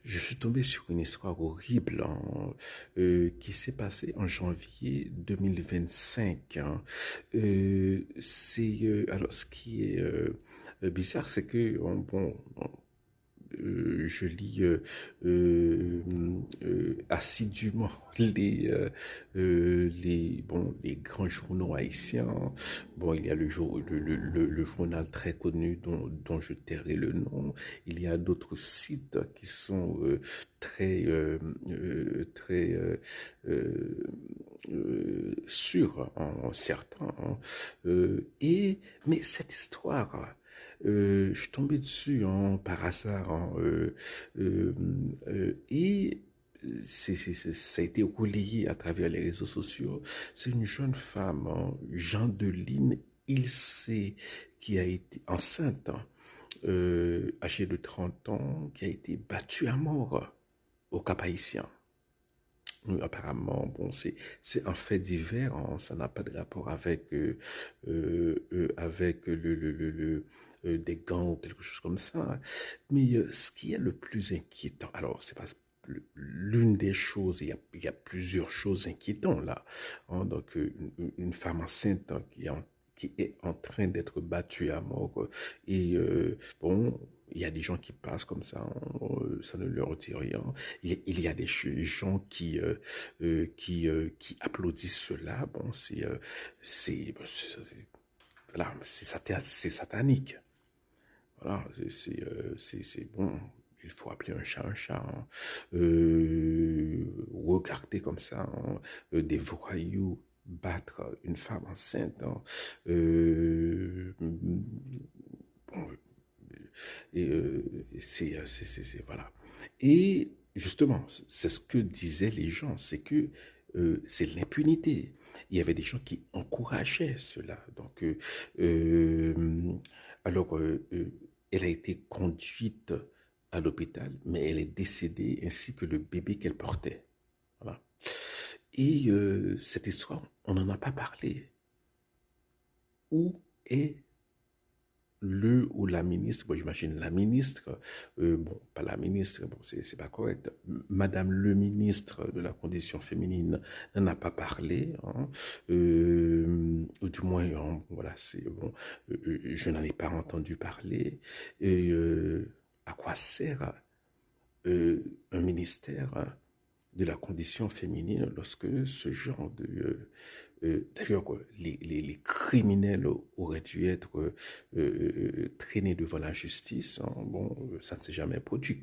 Je suis tombé sur une histoire horrible qui s'est passée en janvier 2025. Alors, ce qui est bizarre, c'est que je lis assidûment les grands journaux haïtiens. Bon, il y a le journal très connu dont je tairai le nom. Il y a d'autres sites qui sont très sûrs, en certains. Mais cette histoire, je suis tombé dessus par hasard et ça a été relayé à travers les réseaux sociaux. C'est une jeune femme, Jeandeline Ilsé, qui a été enceinte, âgée de 30 ans, qui a été battue à mort au Cap-Haïtien. Apparemment, bon, c'est un fait divers, hein, ça n'a pas de rapport avec des gants ou quelque chose comme ça, hein. Mais ce qui est le plus inquiétant, alors c'est pas l'une des choses, il y a plusieurs choses inquiétantes là, hein. Donc une femme enceinte, hein, qui est en train d'être battue à mort, et bon, il y a des gens qui passent comme ça, hein, ça ne leur dit rien. Il y a des gens qui applaudissent cela. Bon, voilà, c'est satanique. Voilà, c'est bon. Il faut appeler un chat un chat, hein. Regarder comme ça, hein, des voyous battre une femme enceinte, hein. Bon, voilà. Et justement, c'est ce que disaient les gens, c'est que c'est l'impunité. Il y avait des gens qui encourageaient cela. Donc, alors, elle a été conduite à l'hôpital, mais elle est décédée ainsi que le bébé qu'elle portait. Voilà. Et cette histoire, on n'en a pas parlé. Où est le ou la ministre, bon, j'imagine la ministre, bon, pas la ministre, bon, c'est pas correct. Madame le ministre de la condition féminine n'en a pas parlé, hein, ou du moins, hein, voilà, c'est bon, je n'en ai pas entendu parler. Et à quoi sert un ministère, hein, de la condition féminine lorsque ce genre d'ailleurs, les criminels auraient dû être traînés devant la justice, hein. Bon, ça ne s'est jamais produit.